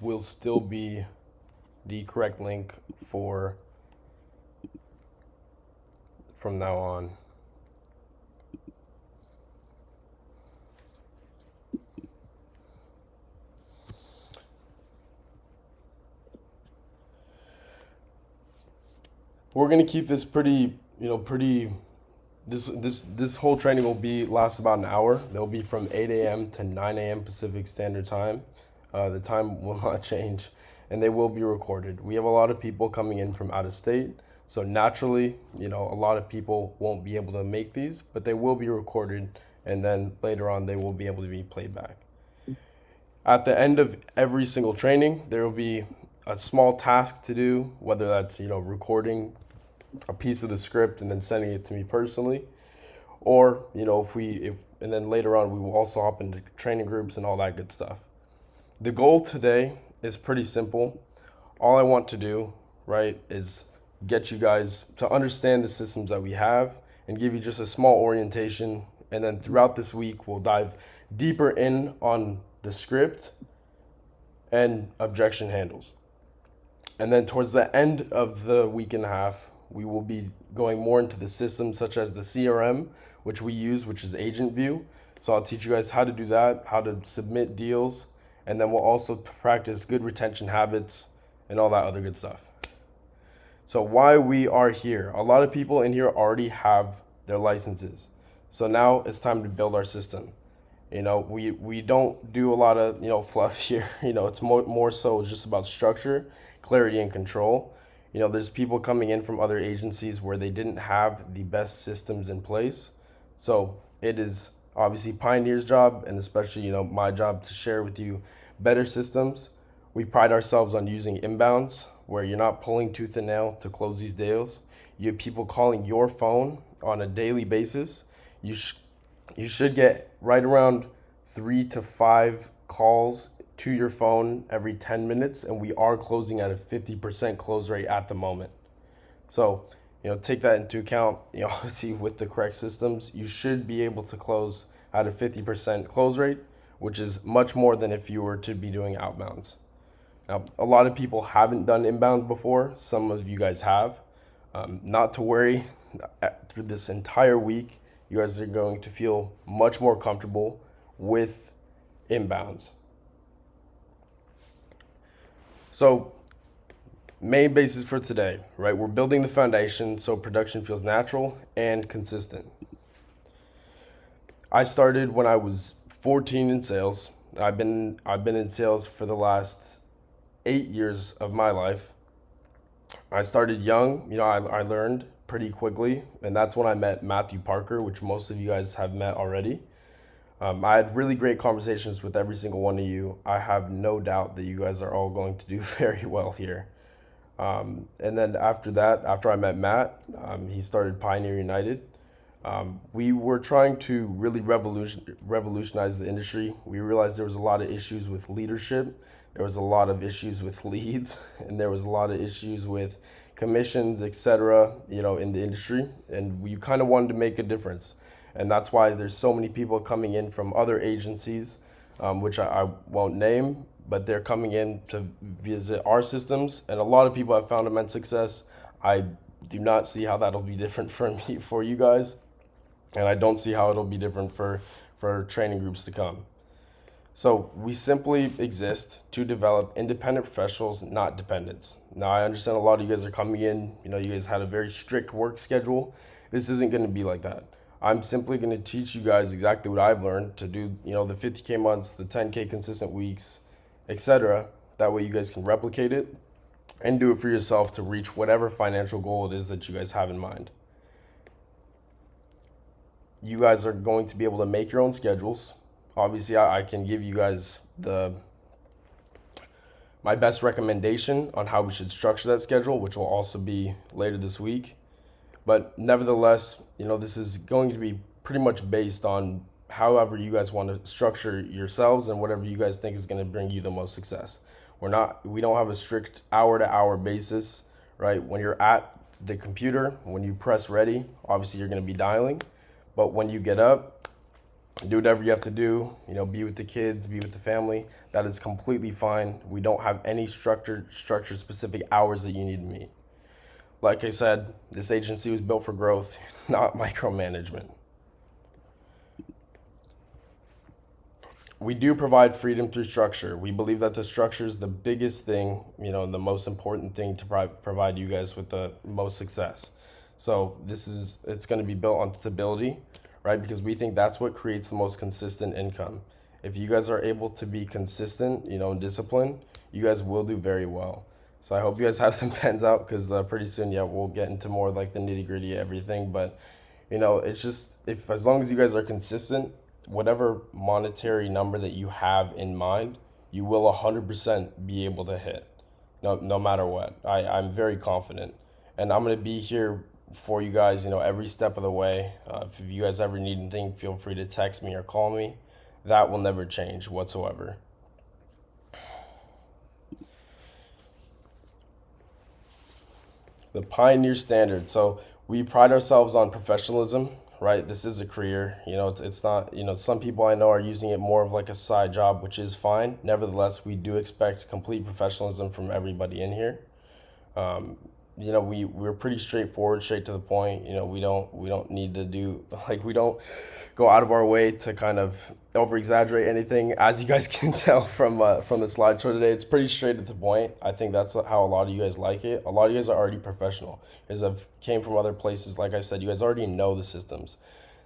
will still be the correct link for from now on. We're gonna keep this pretty. This whole training will be last about an hour. They'll be from 8 a.m. to 9 a.m. Pacific Standard Time. The time will not change, and they will be recorded. We have a lot of people coming in from out of state, so naturally, a lot of people won't be able to make these, but they will be recorded, and then later on, they will be able to be played back. At the end of every single training, there will be a small task to do, whether that's recording a piece of the script and then sending it to me personally, or if and then later on we will also hop into training groups and all that good stuff. The goal today is pretty simple. All I want to do, right, is get you guys to understand the systems that we have and give you just a small orientation, and then throughout this week we'll dive deeper in on the script and objection handles. And then towards the end of the week and a half, we will be going more into the systems such as the CRM, which we use, which is Agent View. So I'll teach you guys how to do that, how to submit deals, and then we'll also practice good retention habits and all that other good stuff. So why we are here. A lot of people in here already have their licenses. So now it's time to build our system. We don't do a lot of, fluff here. It's more so just about structure, clarity, and control. There's people coming in from other agencies where they didn't have the best systems in place. So it is obviously Pioneer's job, and especially, my job, to share with you better systems. We pride ourselves on using inbounds, where you're not pulling tooth and nail to close these deals. You have people calling your phone on a daily basis. You should get right around 3 to 5 calls to your phone every 10 minutes, and we are closing at a 50% close rate at the moment. So, take that into account. Obviously, with the correct systems, you should be able to close at a 50% close rate, which is much more than if you were to be doing outbounds. Now, a lot of people haven't done inbound before. Some of you guys have. Not to worry, through this entire week, you guys are going to feel much more comfortable with inbounds. So, main basis for today, right? We're building the foundation so production feels natural and consistent. I started when I was 14 in sales. I've been in sales for the last 8 years of my life. I started young. I learned pretty quickly, and that's when I met Matthew Parker, which most of you guys have met already. I had really great conversations with every single one of you. I have no doubt that you guys are all going to do very well here. And then after that, after I met Matt, he started Pioneer United. We were trying to really revolutionize the industry. We realized there was a lot of issues with leadership. There was a lot of issues with leads, and there was a lot of issues with commissions, etc., in the industry. And we kind of wanted to make a difference. And that's why there's so many people coming in from other agencies, which I won't name, but they're coming in to visit our systems. And a lot of people have found immense success. I do not see how that'll be different for you guys. And I don't see how it'll be different for training groups to come. So we simply exist to develop independent professionals, not dependents. Now, I understand a lot of you guys are coming in, you guys had a very strict work schedule. This isn't going to be like that. I'm simply going to teach you guys exactly what I've learned to do, the 50K months, the 10K consistent weeks, etc. That way you guys can replicate it and do it for yourself to reach whatever financial goal it is that you guys have in mind. You guys are going to be able to make your own schedules. Obviously, I can give you guys my best recommendation on how we should structure that schedule, which will also be later this week. But nevertheless, this is going to be pretty much based on however you guys want to structure yourselves and whatever you guys think is going to bring you the most success. We don't have a strict hour-to-hour basis, right? When you're at the computer, when you press ready, obviously you're going to be dialing. But when you get up, Do whatever you have to do, be with the kids, be with the family. That is completely fine. We don't have any structured specific hours that you need to meet. Like I said, this agency was built for growth, not micromanagement. We do provide freedom through structure. We believe that the structure is the biggest thing, the most important thing to provide you guys with the most success. So it's going to be built on stability, right? Because we think that's what creates the most consistent income. If you guys are able to be consistent, and disciplined, you guys will do very well. So I hope you guys have some pens out because pretty soon, yeah, we'll get into more like the nitty gritty of everything. But it's just if as long as you guys are consistent, whatever monetary number that you have in mind, you will 100% be able to hit, no matter what. I'm very confident, and I'm gonna be here for you guys, every step of the way. If you guys ever need anything, feel free to text me or call me. That will never change whatsoever. The Pioneer Standard. So we pride ourselves on professionalism, right? This is a career. It's not, some people I know are using it more of like a side job, which is fine. Nevertheless, we do expect complete professionalism from everybody in here. We're pretty straightforward, straight to the point. We don't need to do like we don't go out of our way to kind of over exaggerate anything. As you guys can tell from the slideshow today, it's pretty straight at the point. I think that's how a lot of you guys like it. A lot of you guys are already professional because I've came from other places. Like I said, you guys already know the systems.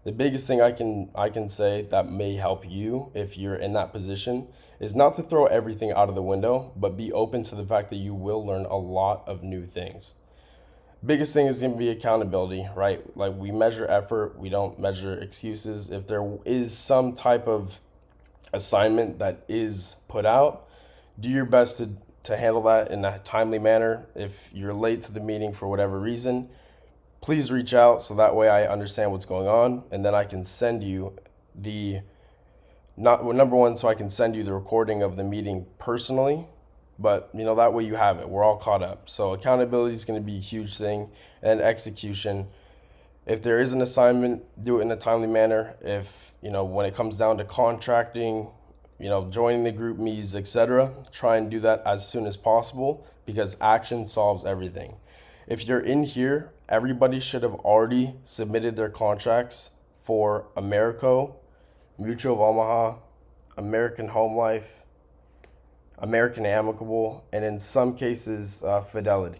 The biggest thing I can say that may help you if you're in that position is not to throw everything out of the window, but be open to the fact that you will learn a lot of new things. Biggest thing is going to be accountability, right? Like we measure effort, we don't measure excuses. If there is some type of assignment that is put out, do your best to handle that in a timely manner. If you're late to the meeting for whatever reason, please reach out so that way I understand what's going on, and then I can send you the not well, number one, so I can send you the recording of the meeting personally. But that way you have it. We're all caught up. So accountability is going to be a huge thing, and execution. If there is an assignment, do it in a timely manner. If when it comes down to contracting, joining the group meets, etc., try and do that as soon as possible because action solves everything. If you're in here, everybody should have already submitted their contracts for Americo, Mutual of Omaha, American Home Life, American Amicable, and in some cases, Fidelity.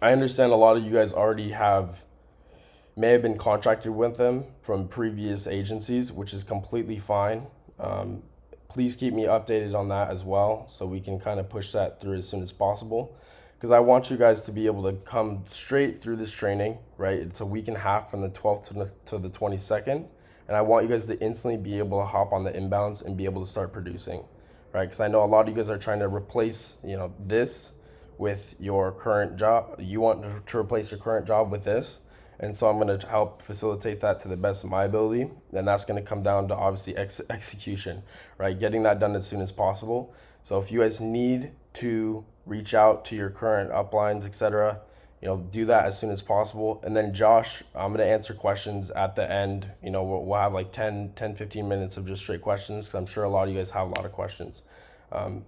I understand a lot of you guys already may have been contracted with them from previous agencies, which is completely fine. Please keep me updated on that as well so we can kind of push that through as soon as possible. Because I want you guys to be able to come straight through this training, right? It's a week and a half from the 12th to the 22nd. And I want you guys to instantly be able to hop on the inbounds and be able to start producing, right? Because I know a lot of you guys are trying to replace, this with your current job. You want to replace your current job with this. And so I'm going to help facilitate that to the best of my ability. And that's going to come down to obviously execution, right? Getting that done as soon as possible. So if you guys need to reach out to your current uplines, etc., do that as soon as possible. And then Josh, I'm going to answer questions at the end. We'll have like 15 minutes of just straight questions because I'm sure a lot of you guys have a lot of questions. And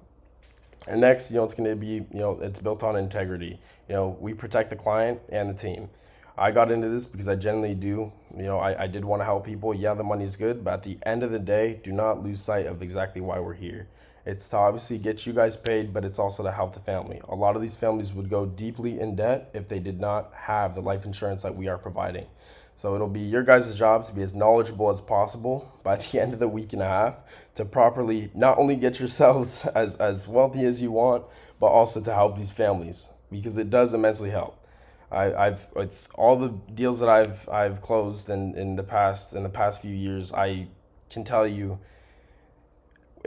next, it's going to be, it's built on integrity. We protect the client and the team. I got into this because I generally do. I did want to help people. Yeah, the money's good, but at the end of the day, do not lose sight of exactly why we're here. It's to obviously get you guys paid, but it's also to help the family. A lot of these families would go deeply in debt if they did not have the life insurance that we are providing. So it'll be your guys' job to be as knowledgeable as possible by the end of the week and a half to properly not only get yourselves as wealthy as you want, but also to help these families because it does immensely help. I've with all the deals that I've closed in the past few years, I can tell you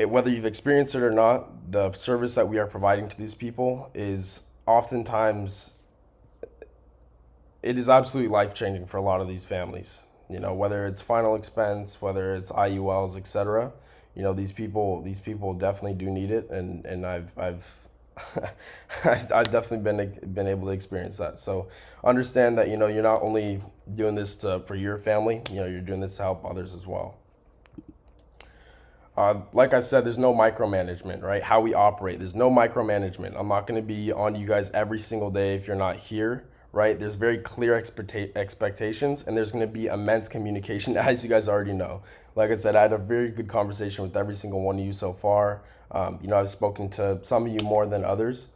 whether you've experienced it or not, the service that we are providing to these people is oftentimes it is absolutely life changing for a lot of these families. Whether it's final expense, whether it's IULs, etc. These people definitely do need it, and I've I've definitely been able to experience that. So understand that you're not only doing this for your family, you're doing this to help others as well. Like I said, there's no micromanagement, right? How we operate, there's no micromanagement. I'm not going to be on you guys every single day if you're not here, right? There's very clear expectations, and there's going to be immense communication, as you guys already know. Like I said, I had a very good conversation with every single one of you so far. I've spoken to some of you more than others.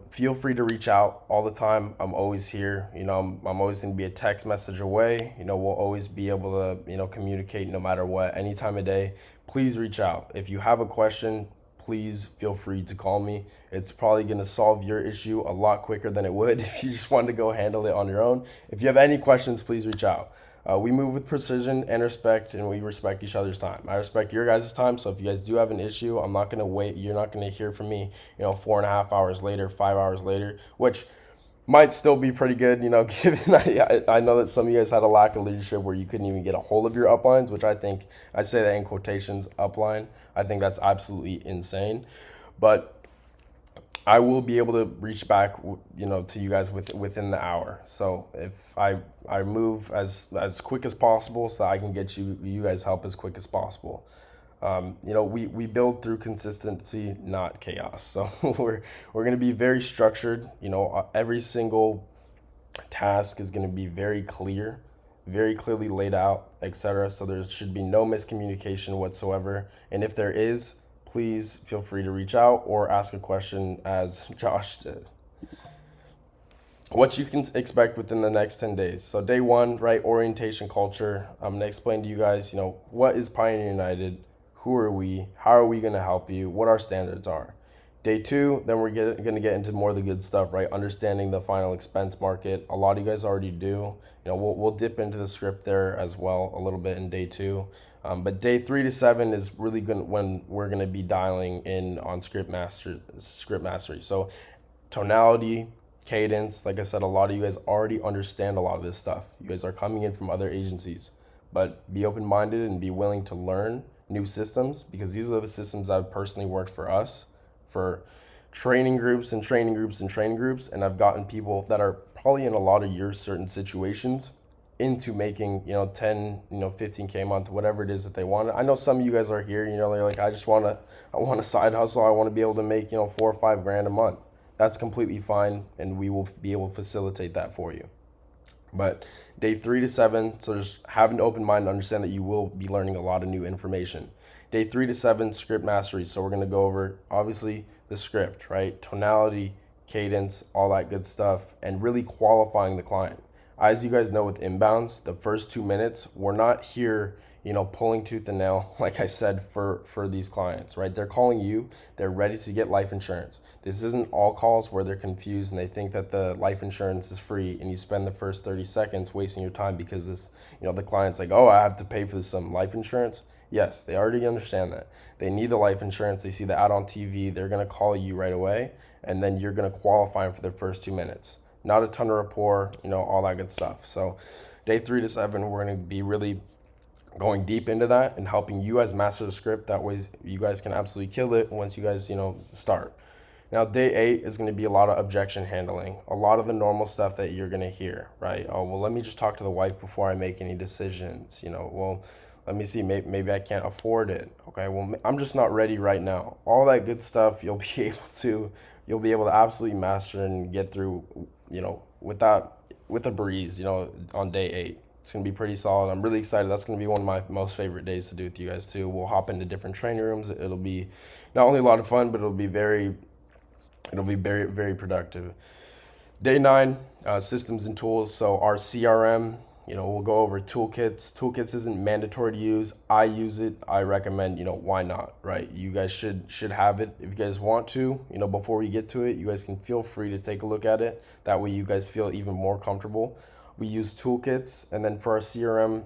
Feel free to reach out all the time. I'm always here. I'm always going to be a text message away. We'll always be able to, communicate no matter what, any time of day. Please reach out. If you have a question, please feel free to call me. It's probably going to solve your issue a lot quicker than it would if you just wanted to go handle it on your own. If you have any questions, please reach out. We move with precision and respect, and we respect each other's time. I respect your guys' time, so if you guys do have an issue, I'm not going to wait. You're not going to hear from me, 4.5 hours later, 5 hours later, which might still be pretty good, given I know that some of you guys had a lack of leadership where you couldn't even get a hold of your uplines, which I say that in quotations, upline. I think that's absolutely insane. But I will be able to reach back, to you guys within the hour. So if I move as quick as possible, so I can get you guys help as quick as possible. We build through consistency, not chaos. So we're going to be very structured. Every single task is going to be very clear, very clearly laid out, etc. So there should be no miscommunication whatsoever. And if there is, please feel free to reach out or ask a question as Josh did. What you can expect within the next 10 days. So day one, right, orientation culture. I'm going to explain to you guys, what is Pioneer United? Who are we? How are we going to help you? What our standards are. Day two, then we're going to get into more of the good stuff, right? Understanding the final expense market. A lot of you guys already do. We'll dip into the script there as well a little bit in day two. But day 3 to 7 is really when we're going to be dialing in on script mastery. So tonality, cadence, like I said, a lot of you guys already understand a lot of this stuff. You guys are coming in from other agencies, but be open-minded and be willing to learn new systems, because these are the systems that have personally worked for us, for training groups and training groups and training groups. And I've gotten people that are probably in a lot of your certain situations into making 10 15K a month, whatever it is that they want. I know some of you guys are here, they're like, I want a side hustle, I want to be able to make 4 or 5 grand a month. That's completely fine, and we will be able to facilitate that for you. But day 3 to 7, so just have an open mind and understand that you will be learning a lot of new information. Day 3 to 7, script mastery. So we're going to go over, obviously, the script, right? Tonality, cadence, all that good stuff, and really qualifying the client. As you guys know, with inbounds, the first 2 minutes, we're not here, pulling tooth and nail, like I said, for these clients, right? They're calling you, they're ready to get life insurance. This isn't all calls where they're confused and they think that the life insurance is free, and you spend the first 30 seconds wasting your time because the client's like, oh, I have to pay for some life insurance. Yes, they already understand that. They need the life insurance. They see the ad on TV. They're going to call you right away, and then you're going to qualify them for their first 2 minutes. Not a ton of rapport, all that good stuff. So day 3 to 7, we're going to be really going deep into that and helping you guys master the script. That way you guys can absolutely kill it once you guys, start. Now, day 8 is going to be a lot of objection handling, a lot of the normal stuff that you're going to hear, right? Oh, well, let me just talk to the wife before I make any decisions. Well, let me see, maybe I can't afford it. Okay, well, I'm just not ready right now. All that good stuff you'll be able to absolutely master and get through, with a breeze, on day 8. It's going to be pretty solid. I'm really excited. That's going to be one of my most favorite days to do with you guys too. We'll hop into different training rooms. It'll be not only a lot of fun, but it'll be very, very productive. Day 9, systems and tools. So our CRM, we'll go over toolkits. Toolkits isn't mandatory to use. I use it. I recommend, why not, right? You guys should have it if you guys want to. Before we get to it, you guys can feel free to take a look at it. That way you guys feel even more comfortable. We use toolkits, and then for our CRM,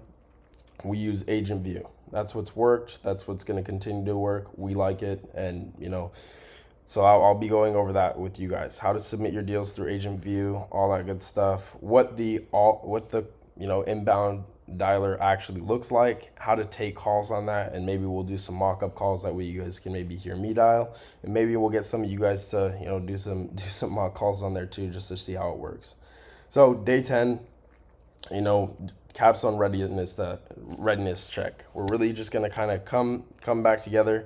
we use Agent View. That's what's worked. That's what's going to continue to work. We like it, and so I'll be going over that with you guys. How to submit your deals through Agent View, all that good stuff. What the inbound dialer actually looks like. How to take calls on that, and maybe we'll do some mock-up calls. That way you guys can maybe hear me dial, and maybe we'll get some of you guys to do some mock calls on there too, just to see how it works. So day 10. you know, capstone readiness check. We're really just gonna kind of come back together,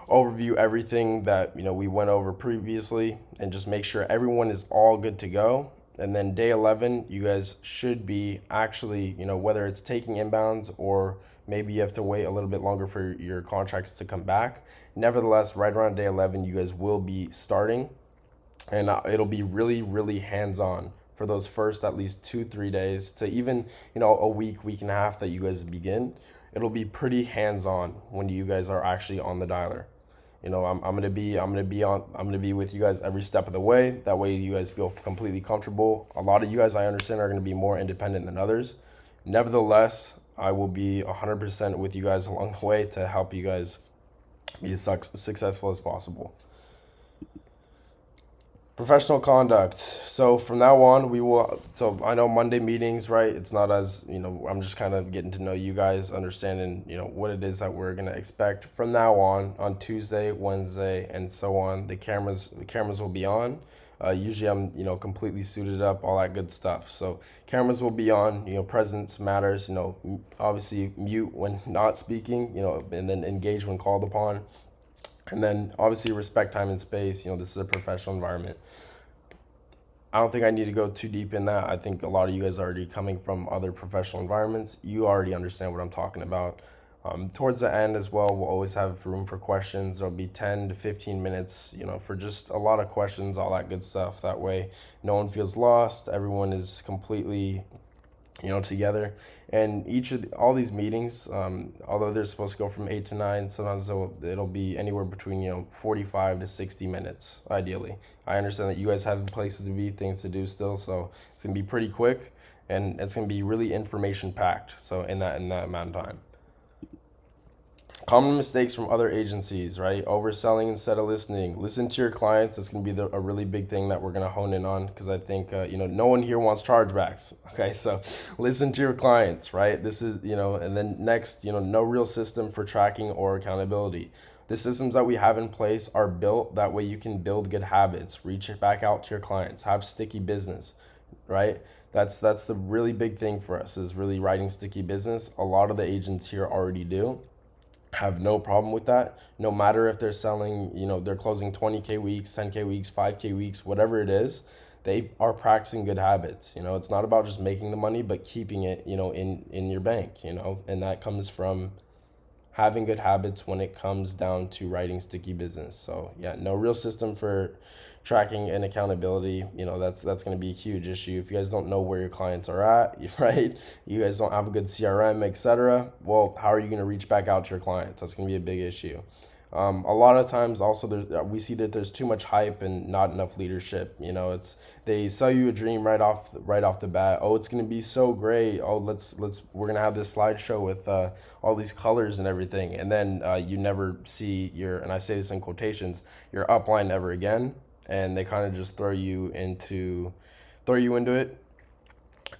overview everything that we went over previously, and just make sure everyone is all good to go. And then day 11, you guys should be actually, whether it's taking inbounds or maybe you have to wait a little bit longer for your contracts to come back. Nevertheless, right around day 11, you guys will be starting, and it'll be really, really hands on for those first at least 2 3 days to even a week and a half that you guys begin. It'll be pretty hands on when you guys are actually on the dialer. I'm gonna be with you guys every step of the way. That way you guys feel completely comfortable. A lot of you guys, I understand, are gonna be more independent than others. Nevertheless, I will be 100% with you guys along the way to help you guys be as successful as possible. Professional conduct. So from now on, we will. So I know Monday meetings, right? It's not as, I'm just kind of getting to know you guys, understanding, what it is that we're gonna expect from now on Tuesday, Wednesday, and so on. The cameras will be on. Usually I'm, completely suited up, all that good stuff. So cameras will be on. Presence matters. Obviously mute when not speaking. And then engage when called upon. And then obviously respect time and space. This is a professional environment. I don't think I need to go too deep in that. I think a lot of you guys are already coming from other professional environments. You already understand what I'm talking about. Towards the end as well, we'll always have room for questions. There'll be 10 to 15 minutes, for just a lot of questions, all that good stuff. That way, no one feels lost. Everyone is completely together. And all these meetings, although they're supposed to go from 8 to 9, sometimes it'll be anywhere between 45 to 60 minutes, ideally. I understand that you guys have places to be, things to do still, so it's gonna be pretty quick, and it's gonna be really information packed. So in that amount of time. Common mistakes from other agencies, right? Overselling instead of listening. Listen to your clients. That's going to be a really big thing that we're going to hone in on, because I think, no one here wants chargebacks. Okay, so listen to your clients, right? This is, and then next, no real system for tracking or accountability. The systems that we have in place are built that way you can build good habits, reach back out to your clients, have sticky business, right? That's the really big thing for us, is really writing sticky business. A lot of the agents here already do, have no problem with that. No matter if they're selling, they're closing 20K weeks, 10K weeks, 5K weeks, whatever it is, they are practicing good habits. It's not about just making the money, but keeping it, in your bank, and that comes from having good habits when it comes down to writing sticky business. So yeah, no real system for tracking and accountability. That's going to be a huge issue. If you guys don't know where your clients are at, right? You guys don't have a good CRM, etc. Well, how are you going to reach back out to your clients? That's going to be a big issue. A lot of times also we see that there's too much hype and not enough leadership. They sell you a dream right off the bat. Oh, it's gonna be so great. Oh, we're gonna have this slideshow with all these colors and everything, and then you never see and I say this in quotations, your upline ever again, and they kind of just throw you into it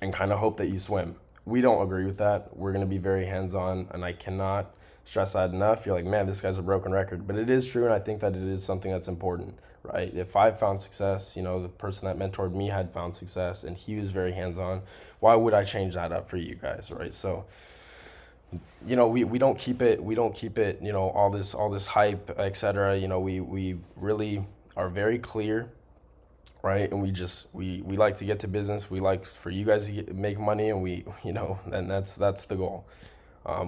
and kind of hope that you swim. We don't agree with that. We're going to be very hands-on, and I cannot stress that enough. You're like, man, this guy's a broken record, but it is true, and I think that it is something that's important, right? If I've found success, the person that mentored me had found success, and he was very hands-on, why would I change that up for you guys, right? So we don't keep it, all this hype, etc. We really are very clear, right? And we like to get to business. We like for you guys to make money, and and that's the goal.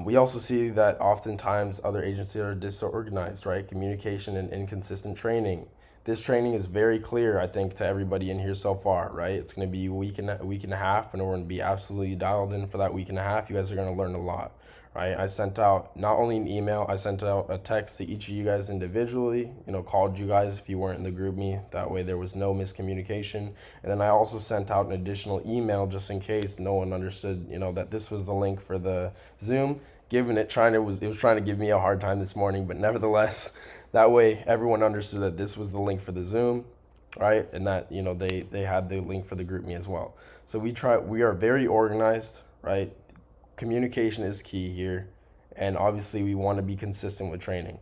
We also see that oftentimes other agencies are disorganized, right? Communication and inconsistent training. This training is very clear, I think, to everybody in here so far, right? It's going to be a week and a half, and we're going to be absolutely dialed in for that week and a half. You guys are going to learn a lot, right? I sent out not only an email, I sent out a text to each of you guys individually, called you guys if you weren't in the group me. That way there was no miscommunication. And then I also sent out an additional email just in case no one understood, that this was the link for the Zoom. It was trying to give me a hard time this morning, but nevertheless, that way everyone understood that this was the link for the Zoom, right? And that, they had the link for the group me as well. So we are very organized, right? Communication is key here, and obviously we want to be consistent with training.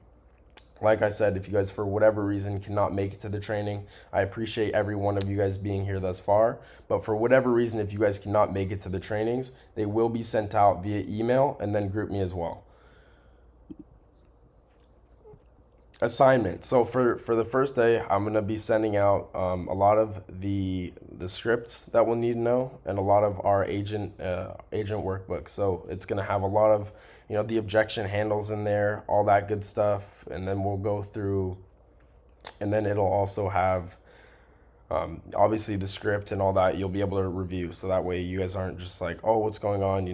Like I said, if you guys for whatever reason cannot make it to the training, I appreciate every one of you guys being here thus far. But for whatever reason, if you guys cannot make it to the trainings, they will be sent out via email and then group me as well. Assignment. So for the first day, I'm gonna be sending out a lot of the scripts that we'll need to know, and a lot of our agent workbooks. So it's gonna have a lot of the objection handles in there, all that good stuff, and then we'll go through, and then it'll also have obviously the script and all that you'll be able to review. So that way you guys aren't just like, oh, what's going on,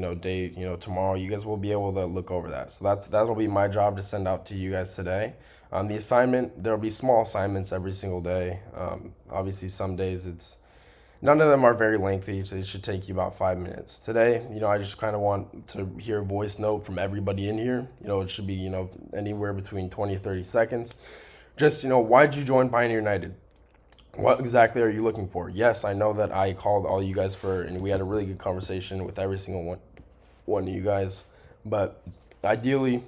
tomorrow. You guys will be able to look over that. So that'll be my job to send out to you guys today. The assignment, there'll be small assignments every single day. Obviously some days none of them are very lengthy, so it should take you about 5 minutes. Today, I just kind of want to hear a voice note from everybody in here. It should be, anywhere between 20 30 seconds. Just, why'd you join Pioneer United? What exactly are you looking for? Yes, I know that I called all you guys and we had a really good conversation with every single one of you guys. But ideally,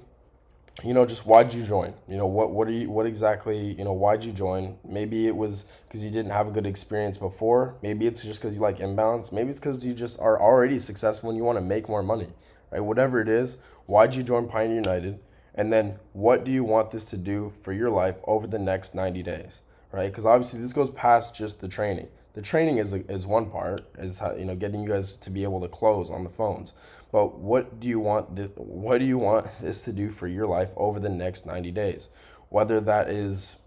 just why'd you join? What exactly, why'd you join? Maybe it was because you didn't have a good experience before. Maybe it's just because you like inbounds. Maybe it's because you just are already successful and you want to make more money, right? Whatever it is, why'd you join Pioneer United? And then what do you want this to do for your life over the next 90 days, right? Because obviously this goes past just the training. The training is one part, is how, getting you guys to be able to close on the phones. But what do you want this to do for your life over the next 90 days? Whether that is,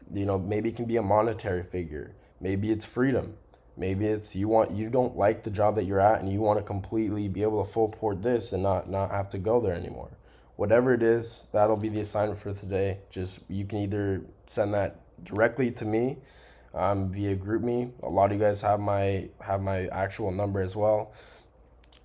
maybe it can be a monetary figure. Maybe it's freedom. Maybe it's you don't like the job that you're at and you want to completely be able to full port this and not have to go there anymore. Whatever it is, that'll be the assignment for today. Just you can either send that directly to me via GroupMe. A lot of you guys have my actual number as well.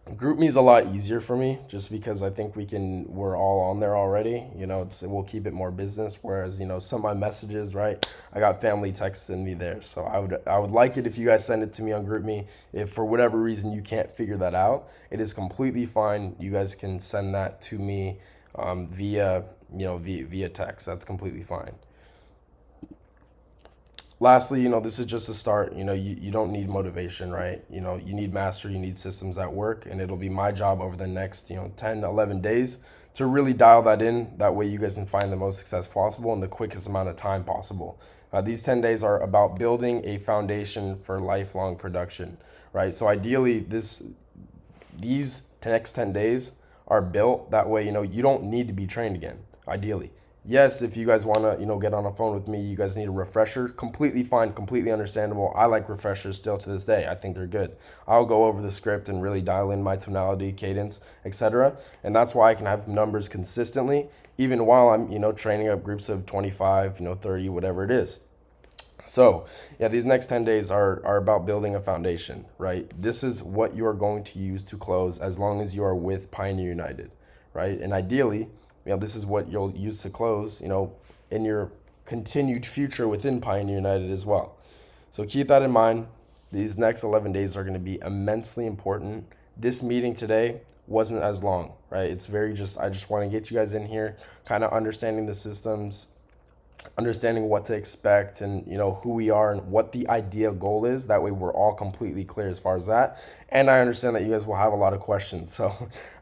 GroupMe is a lot easier for me just because I think we're all on there already. We'll keep it more business. Whereas, some of my messages, right? I got family texting me there. So I would like it if you guys send it to me on GroupMe. If for whatever reason you can't figure that out, it is completely fine. You guys can send that to me via text. That's completely fine. Lastly, this is just a start. You don't need motivation, right? You need mastery, you need systems that work, and it'll be my job over the next 10 11 days to really dial that in. That way you guys can find the most success possible in the quickest amount of time possible. These 10 days are about building a foundation for lifelong production, right? So ideally these next 10 days are built that way. You don't need to be trained again, ideally. Yes, if you guys want to, get on a phone with me, you guys need a refresher. Completely fine, completely understandable. I like refreshers still to this day. I think they're good. I'll go over the script and really dial in my tonality, cadence, etc. And that's why I can have numbers consistently, even while I'm, training up groups of 25, 30, whatever it is. So, yeah, these next 10 days are about building a foundation, right? This is what you are going to use to close as long as you are with Pioneer United, right? And ideally, this is what you'll use to close, in your continued future within Pioneer United as well. So keep that in mind. These next 11 days are going to be immensely important. This meeting today wasn't as long, right? It's I just want to get you guys in here, kind of understanding the systems, understanding what to expect, and who we are and what the ideal goal is. That way we're all completely clear as far as that. And I understand that you guys will have a lot of questions, so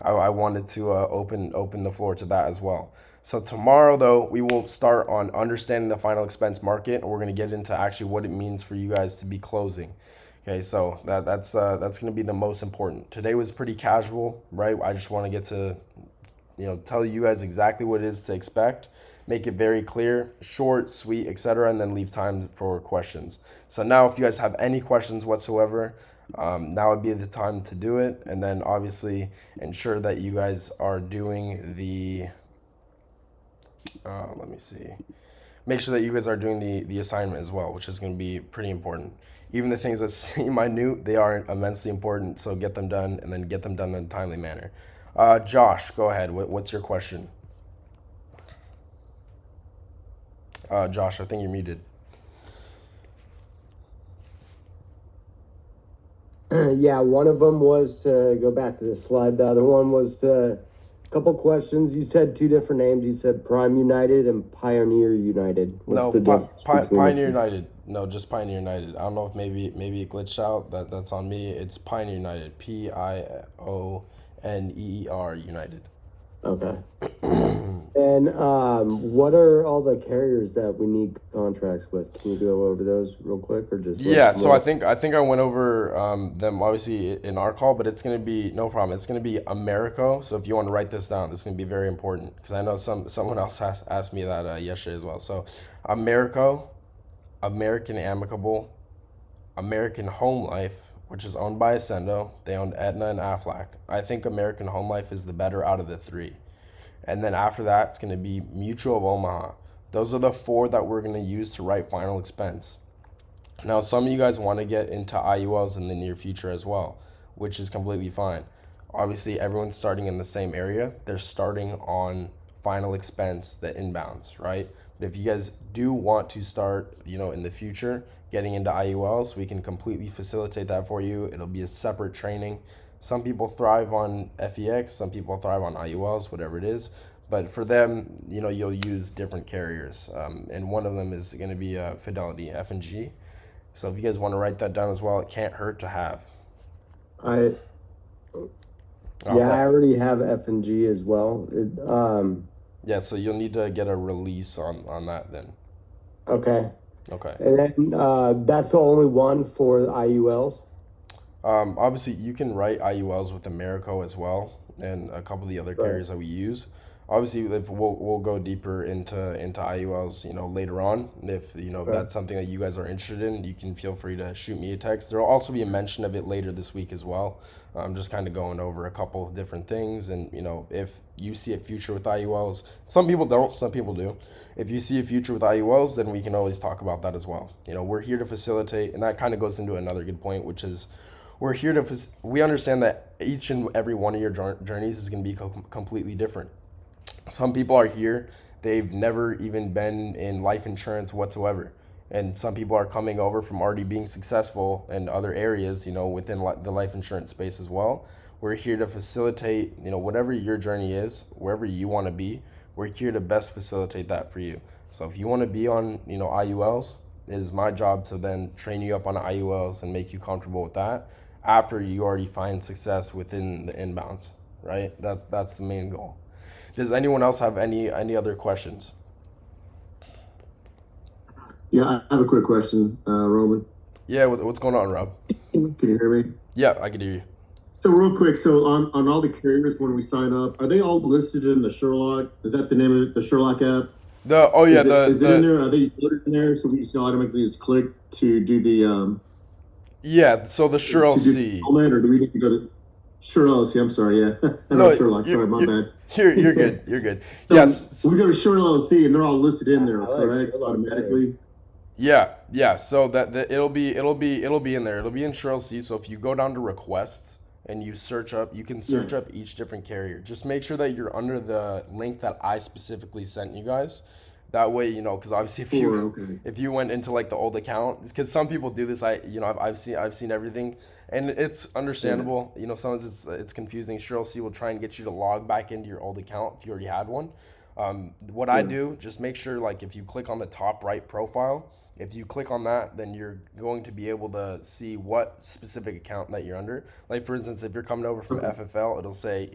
I wanted to open the floor to that as well. So tomorrow, though, we will start on understanding the final expense market, and we're going to get into actually what it means for you guys to be closing. Okay, so that's going to be the most important. Today was pretty casual, right? I just want to get to tell you guys exactly what it is to expect, make it very clear, short, sweet, etc., and then leave time for questions. So now if you guys have any questions whatsoever, now would be the time to do it. And then obviously ensure that you guys are doing let me see. Make sure that you guys are doing the assignment as well, which is going to be pretty important. Even the things that seem minute, they are immensely important, so get them done, and then get them done in a timely manner. Josh, go ahead. What's your question? Josh, I think you're muted. Yeah, one of them was to go back to the slide. The other one was to Couple questions. You said two different names. You said Prime United and Pioneer United. What's No, the difference between the Pioneer two? United. No, just Pioneer United. I don't know if maybe it glitched out. That's on me. It's Pioneer United. Pioneer United. Okay. And what are all the carriers that we need contracts with? Can you go over those real quick or just Yeah, list them so I off? think I think I went over them obviously in our call, but it's gonna be no problem. It's gonna be Americo. So if you want to write this down, this is gonna be very important because I know someone else asked me that yesterday as well. So Americo, American Amicable, American Home Life, which is owned by Ascendo. They own Aetna and Aflac. I think American Home Life is the better out of the three. And then after that, it's going to be Mutual of Omaha. Those are the four that we're going to use to write final expense. Now, some of you guys want to get into IULs in the near future as well, which is completely fine. Obviously, everyone's starting in the same area. They're starting on final expense, the inbounds, right? But if you guys do want to start, in the future, getting into IULs, we can completely facilitate that for you. It'll be a separate training. Some people thrive on FEX, some people thrive on IULs, whatever it is. But for them, you'll use different carriers. And one of them is going to be Fidelity F&G. So if you guys want to write that down as well, it can't hurt to have. I Yeah, Okay. I already have F and G as well. Yeah, so you'll need to get a release on that then. Okay. Okay. And then that's the only one for the IULs. Obviously, you can write IULs with Americo as well, and a couple of the other Right. carriers that we use. Obviously, if we'll go deeper into IULs, later on. If Okay. that's something that you guys are interested in, you can feel free to shoot me a text. There will also be a mention of it later this week as well. I'm just kind of going over a couple of different things, and if you see a future with IULs, some people don't, some people do. If you see a future with IULs, then we can always talk about that as well. We're here to facilitate, and that kind of goes into another good point, which is we understand that each and every one of your journeys is going to be completely different. Some people are here, they've never even been in life insurance whatsoever. And some people are coming over from already being successful in other areas, within the life insurance space as well. We're here to facilitate, whatever your journey is, wherever you want to be, we're here to best facilitate that for you. So if you want to be on, IULs, it is my job to then train you up on IULs and make you comfortable with that after you already find success within the inbounds, right? That's the main goal. Does anyone else have any other questions? Yeah, I have a quick question, Roman. Yeah, what's going on, Rob? Can you hear me? Yeah, I can hear you. So real quick, so on all the carriers when we sign up, are they all listed in the Sherlock? Is that the name of it, the Sherlock app? The oh yeah, Is it in the there? Are they loaded in there? So we just automatically just click to do the yeah. So the Sure to do the LC. enrollment, or do we need to go to Sherlock? See, I'm sorry, yeah, I No, know Sherlock. Sorry, my you bad. you're good. You're good. So we Yes. go to Sherlock LLC and they're all listed in there, I like correct? Sherlock better. Automatically. Yeah. So that it'll be in there. It'll be in Cheryl C. So if you go down to requests and you can Yeah. search up each different carrier. Just make sure that you're under the link that I specifically sent you guys. That way, because obviously Okay. if you went into like the old account, because some people do this. I've seen everything, and it's Yeah. understandable. Sometimes it's confusing. Cheryl C will try and get you to log back into your old account if you already had one. What I Yeah. do, just make sure like if you click on the top right profile, if you click on that, then you're going to be able to see what specific account that you're under. Like for instance, if you're coming over from Okay. FFL, it'll say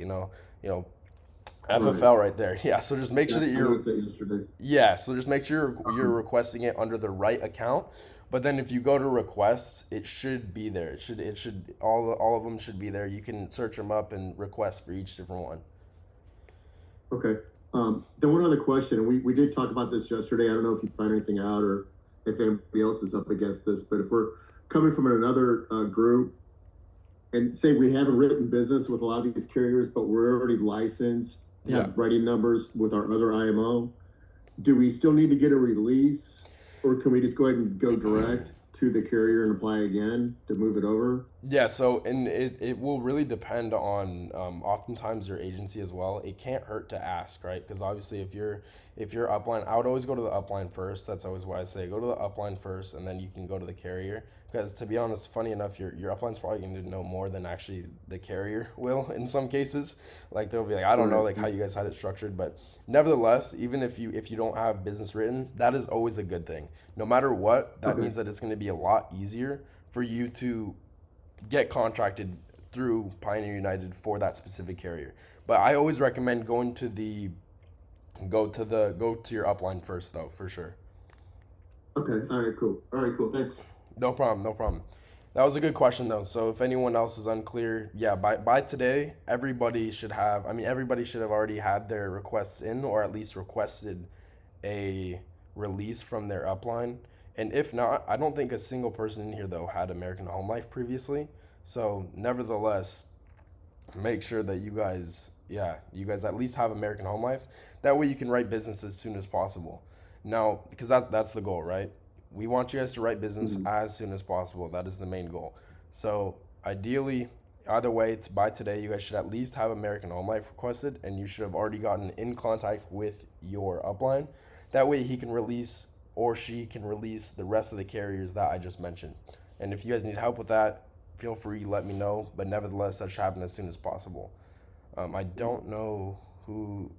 Right. FFL right there. Yeah, so just make sure Yeah, that I you're noticed that yesterday. yeah, so just make sure you're Um, requesting it under the right account. But then if you go to requests, it should be there. It should all of them should be there. You can search them up and request for each different one. Okay. Then one other question, and we did talk about this yesterday. I don't know if you find anything out or if anybody else is up against this, but if we're coming from another group and say we haven't written business with a lot of these carriers, but we're already licensed, Yeah. have writing numbers with our other IMO, do we still need to get a release or can we just go ahead and go direct to the carrier and apply again to move it over? Yeah, so and it will really depend on oftentimes your agency as well. It can't hurt to ask, right? Because obviously if you're upline, I would always go to the upline first. That's always what I say. Go to the upline first, and then you can go to the carrier. Because to be honest, funny enough, your upline's probably going to know more than actually the carrier will in some cases. Like they'll be like, I don't know Right. like how you guys had it structured, but nevertheless, even if you don't have business written, that is always a good thing. No matter what, that Okay. means that it's going to be a lot easier for you to get contracted through Pioneer United for that specific carrier. But I always recommend go to your upline first though, for sure. Okay. All right. Cool. All right. Cool. Thanks. No problem, no problem. That was a good question though. So if anyone else is unclear, yeah, by today, everybody should have already had their requests in or at least requested a release from their upline. And if not, I don't think a single person in here though had American Home Life previously. So nevertheless, make sure that you guys at least have American Home Life. That way you can write business as soon as possible. Now, because that's the goal, right? We want you guys to write business Mhm. as soon as possible. That is the main goal. So ideally, either way, it's by today, you guys should at least have American Home Life requested, and you should have already gotten in contact with your upline. That way, he can release or she can release the rest of the carriers that I just mentioned. And if you guys need help with that, feel free, let me know. But nevertheless, that should happen as soon as possible. I don't know who.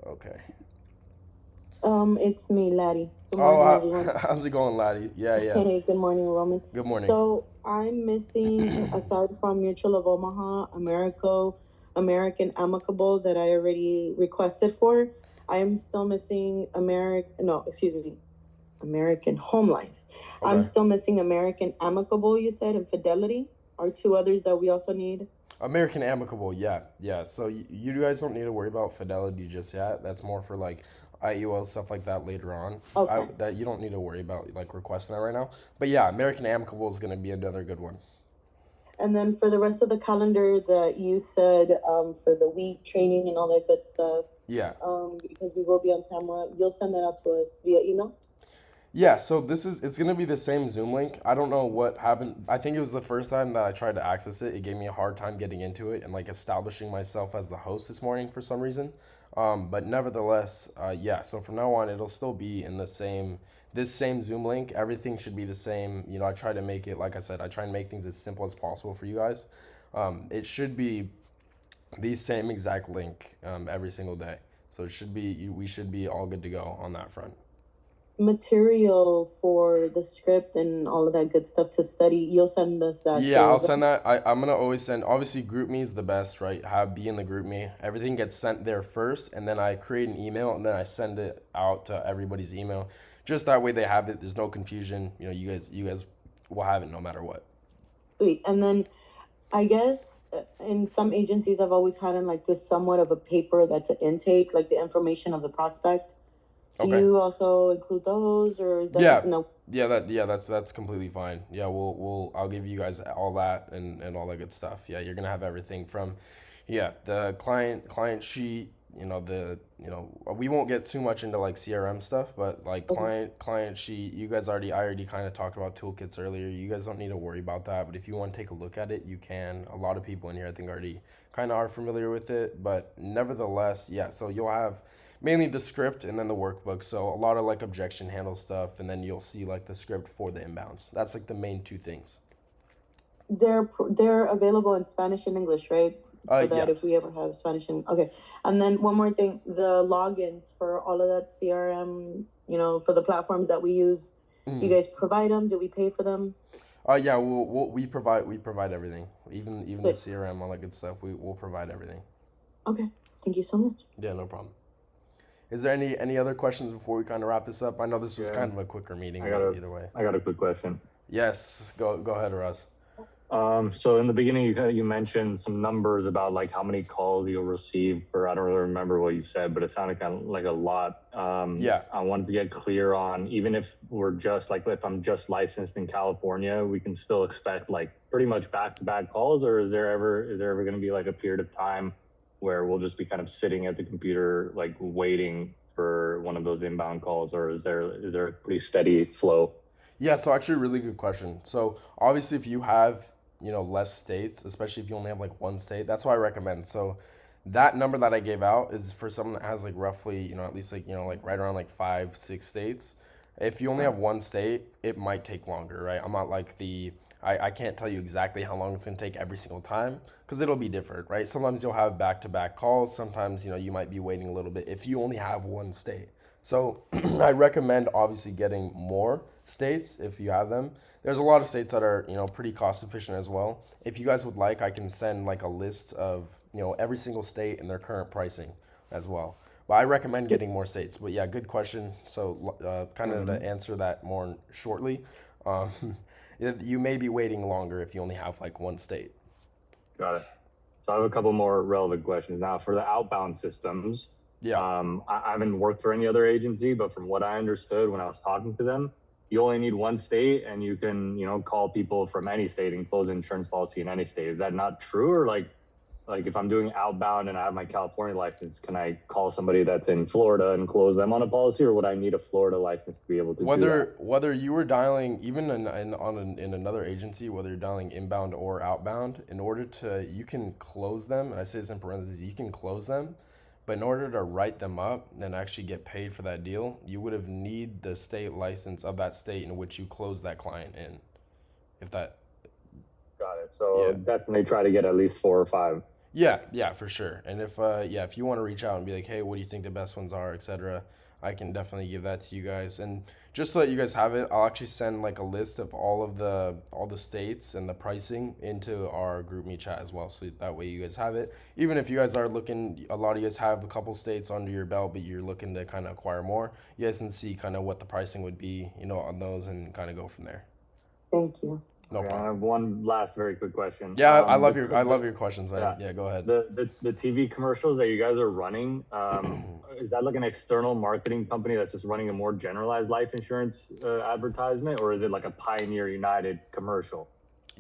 Okay. It's me, Laddie. Good Oh, morning, everyone. how's it going, laddie? Yeah, yeah. Hey, good morning, Roman. Good morning. So I'm missing, aside from Mutual of Omaha, American Amicable that I already requested for. I am still missing American Home Life. I'm Okay. still missing American Amicable, you said, and Fidelity are two others that we also need. American Amicable, yeah, yeah. So you guys don't need to worry about Fidelity just yet. That's more for like IUL stuff like that later on. Okay. That you don't need to worry about like requesting that right now. But yeah, American Amicable is gonna be another good one. And then for the rest of the calendar that you said, for the week training and all that good stuff, Yeah. because we will be on camera, you'll send that out to us via email. Yeah, so it's gonna be the same Zoom link. I don't know what happened. I think it was the first time that I tried to access it. It gave me a hard time getting into it and like establishing myself as the host this morning for some reason. But nevertheless, yeah. So from now on, it'll still be in this same Zoom link. Everything should be the same. You know, I try to make it like I said. I try and make things as simple as possible for you guys. It should be the same exact link every single day. So it should be we should be all good to go on that front. Material for the script and all of that good stuff to study, you'll send us that Yeah, too. I'll send that. I'm gonna always send. Obviously, Group Me is the best, right? Be in the Group Me. Everything gets sent there first, and then I create an email, and then I send it out to everybody's email. Just that way, they have it. There's no confusion. You know, you guys will have it no matter what. Sweet. And then I guess in some agencies, I've always had in like this somewhat of a paper that's an intake, like the information of the prospect. Do Okay. you also include those, or is that Yeah. no? That's completely fine. Yeah, I'll give you guys all that and all that good stuff. Yeah, you're gonna have everything from, yeah, the client sheet. We won't get too much into like CRM stuff, but like Okay. client sheet. I already kind of talked about toolkits earlier. You guys don't need to worry about that. But if you want to take a look at it, you can. A lot of people in here I think already kind of are familiar with it, but nevertheless, yeah. So you'll have mainly the script and then the workbook. So a lot of like objection handle stuff, and then you'll see like the script for the inbounds. That's like the main two things. They're available in Spanish and English, right? So that Yeah. if we ever have Spanish and okay. And then one more thing, the logins for all of that CRM, for the platforms that we use, you Mhm. guys provide them? Do we pay for them? Yeah. We provide everything, even the Good. CRM, all that good stuff. We'll provide everything. Okay. Thank you so much. Yeah, no problem. Is there any other questions before we kind of wrap this up? I know this was Yeah, kind of a quicker meeting, I but got a either way. I got a quick question. Yes, go ahead, Russ. So in the beginning, you mentioned some numbers about like how many calls you'll receive, or I don't really remember what you said, but it sounded kind of like a lot. Yeah. I wanted to get clear on, even if we're just like, if I'm just licensed in California, we can still expect like pretty much back-to-back calls, or is there ever going to be like a period of time where we'll just be kind of sitting at the computer like waiting for one of those inbound calls, or is there a pretty steady flow? Yeah, so actually, really good question. So obviously, if you have, less states, especially if you only have like one state, that's why I recommend. So that number that I gave out is for someone that has like roughly, at least like, like right around like five, six states. If you only have one state, it might take longer, right? I'm not like I can't tell you exactly how long it's gonna take every single time because it'll be different, right? Sometimes you'll have back-to-back calls. Sometimes, you might be waiting a little bit if you only have one state. So I recommend obviously getting more states if you have them. There's a lot of states that are, pretty cost efficient as well. If you guys would like, I can send like a list of, every single state and their current pricing as well. But I recommend getting more states. But yeah, good question. So kind of to answer that more shortly, um, you may be waiting longer if you only have like one state. Got it. So I have a couple more relevant questions now for the outbound systems. Yeah. I haven't worked for any other agency, but from what I understood when I was talking to them, you only need one state and you can, call people from any state and close an insurance policy in any state. Is that not true? Or like if I'm doing outbound and I have my California license, can I call somebody that's in Florida and close them on a policy, or would I need a Florida license to be able to do that? Whether you were dialing even in another agency, whether you're dialing inbound or outbound, in order to you can close them, and I say this in parentheses, you can close them, but in order to write them up and actually get paid for that deal, you would have need the state license of that state in which you close that client in. If that, Got it. So yeah. definitely try to get at least 4 or 5. Yeah, for sure. And if you want to reach out and be like, hey, what do you think the best ones are, etc., I can definitely give that to you guys. And just to let you guys have it, I'll actually send like a list of all the states and the pricing into our group meet chat as well. So that way you guys have it. Even if you guys are looking, a lot of you guys have a couple states under your belt, but you're looking to kind of acquire more, you guys can see kind of what the pricing would be, on those and kind of go from there. Thank you. No Okay, I problem. have one last very quick question. Yeah, I love your questions, man. Yeah, go ahead. The TV commercials that you guys are running, is that like an external marketing company that's just running a more generalized life insurance advertisement, or is it like a Pioneer United commercial?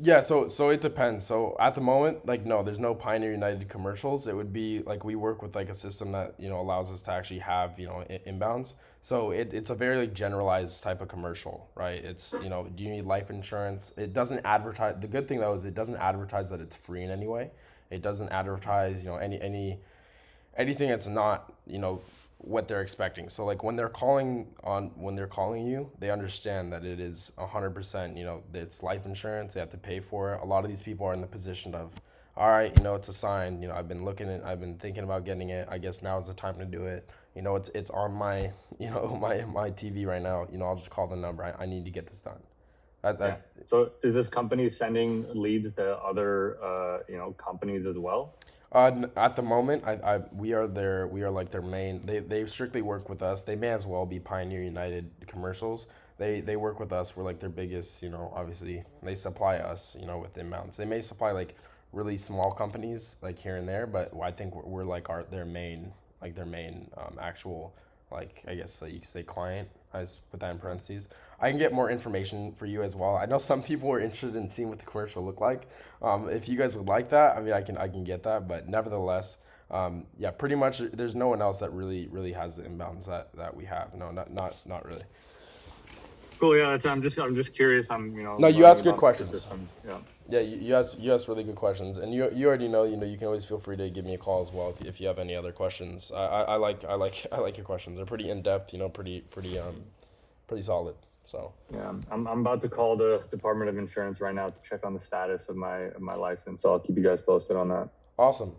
Yeah, so it depends. So at the moment, like no, there's no Pioneer United commercials. It would be like we work with like a system that allows us to actually have inbounds. So it's a very like generalized type of commercial, right? It's do you need life insurance? It doesn't advertise. The good thing though is it doesn't advertise that it's free in any way. It doesn't advertise anything that's not what they're expecting. So like when they're calling you, they understand that it is 100%, it's life insurance. They have to pay for it. A lot of these people are in the position of, all right, it's a sign. I've been thinking about getting it. I guess now is the time to do it. It's on my my TV right now. I'll just call the number. I need to get this done. Yeah. So is this company sending leads to other companies as well? At the moment, we are like their main. They strictly work with us. They may as well be Pioneer United commercials. They work with us. We're like their biggest. Obviously they supply us. With inbounds. They may supply like really small companies like here and there, but I think we're like their main actual, like I guess you could say client. I just put that in parentheses. I can get more information for you as well. I know some people are interested in seeing what the commercial look like. If you guys would like that, I mean, I can get that. But nevertheless, yeah, pretty much there's no one else that really has the inbounds that we have. No, not really. Cool. Yeah, I'm just curious. No, you ask good about the questions. systems. Yeah. Yeah, you ask really good questions, and you already know. You can always feel free to give me a call as well if you have any other questions. I like your questions. They're pretty in depth. Pretty solid. So Yeah, I'm about to call the Department of Insurance right now to check on the status of my license. So I'll keep you guys posted on that. awesome.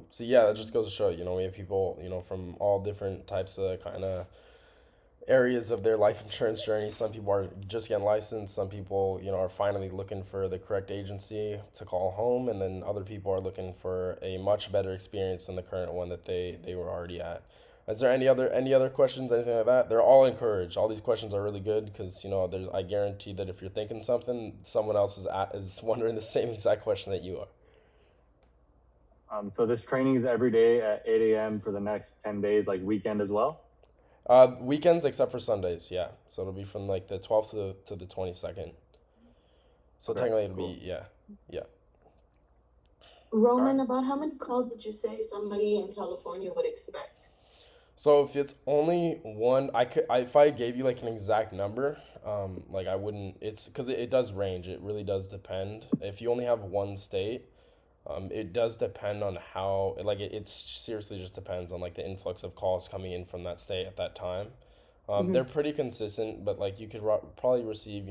So yeah, that just goes to show. We have people from all different types of kind of areas of their life insurance journey. Some people are just getting licensed. Some people, are finally looking for the correct agency to call home, and then other people are looking for a much better experience than the current one that they were already at. Is there any other questions, anything like that? They're all encouraged. All these questions are really good because I guarantee that if you're thinking something, someone else is wondering the same exact question that you are. So this training is every day at 8 a.m. for the next 10 days, like weekend as well. Weekends except for Sundays, yeah. So it'll be from like the 12th to the 22nd. So Okay, technically it'll cool. be yeah. Roman, about how many calls would you say somebody in California would expect? So if it's only one, if I gave you like an exact number, like I wouldn't. It's because it does range. It really does depend. If you only have one state, it does depend on how. Like it seriously just depends on like the influx of calls coming in from that state at that time. They're pretty consistent, but like you could probably receive,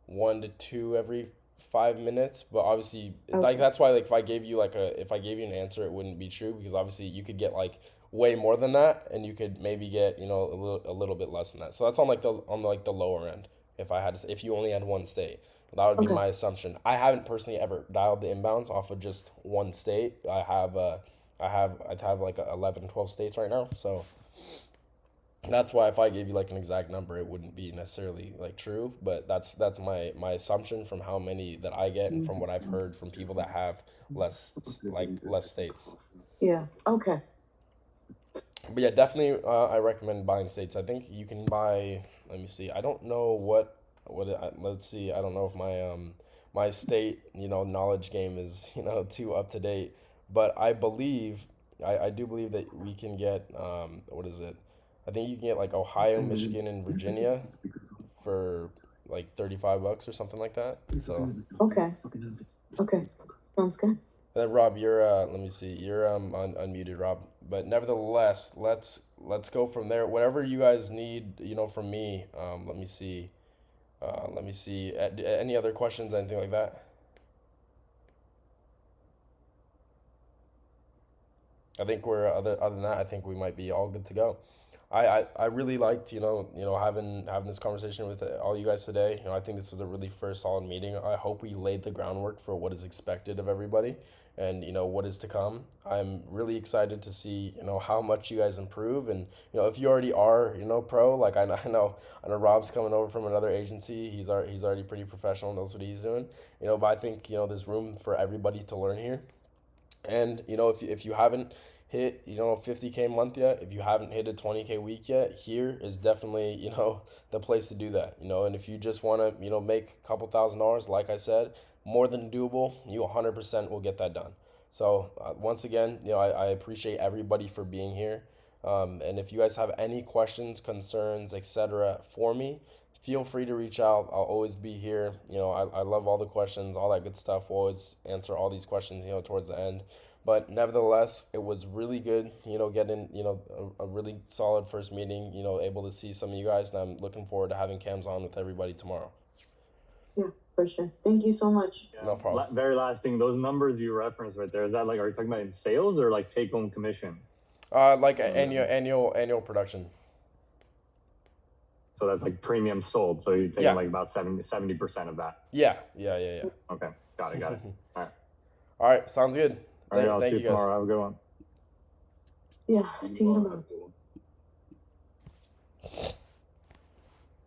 1 to 2 every 5 minutes. But obviously, like Okay. that's why like if I gave you an answer, it wouldn't be true because obviously you could get like way more than that, and you could maybe get a little bit less than that. So that's on the lower end. If you only had one state, that would be Okay. my assumption. I haven't personally ever dialed the inbounds off of just one state. I have like 11, 12 states right now, so. That's why if I gave you like an exact number, it wouldn't be necessarily like true, but that's my assumption from how many that I get and from what I've heard from people that have less states. Yeah. Okay. But yeah, definitely I recommend buying states. I think you can buy. Let me see. I don't know let's see. I don't know if my state knowledge game is too up to date, but I do believe that we can get what is it? I think you can get like Ohio, Michigan, and Virginia for like $35 or something like that. So, Okay. Okay. Sounds good. and then Rob, you're let me see, you're unmuted, Rob. But nevertheless, let's go from there. Whatever you guys need, from me. Let me see. Let me see. Any other questions? Anything like that? I think we're other than that, I think we might be all good to go. I really liked having this conversation with all you guys today. I think this was a really first solid meeting. I hope we laid the groundwork for what is expected of everybody, and what is to come. I'm really excited to see how much you guys improve, and if you already are pro. Like I know Rob's coming over from another agency. He's already pretty professional, knows what he's doing. But I think there's room for everybody to learn here. And if you haven't hit 50K month yet, if you haven't hit a 20K week yet, here is definitely the place to do that. And if you just want to make a couple $1,000, like I said, more than doable. You 100% will get that done. So once again, I appreciate everybody for being here. And if you guys have any questions, concerns, etc. for me, feel free to reach out. I'll always be here. I love all the questions, all that good stuff. We'll always answer all these questions, towards the end. But nevertheless, it was really good, getting, a really solid first meeting, able to see some of you guys. And I'm looking forward to having cams on with everybody tomorrow. Yeah, for sure. Thank you so much. Yeah. No problem. Very last thing, those numbers you referenced right there, is that like, are you talking about in sales or like take home commission? Like annual production. So that's like premium sold. So you're taking Yeah. like about 70% of that. Yeah. Okay. Got it. All right. All right. Sounds good. All right. I'll Thank see you you guys. tomorrow. Have a good one. Yeah. See you tomorrow.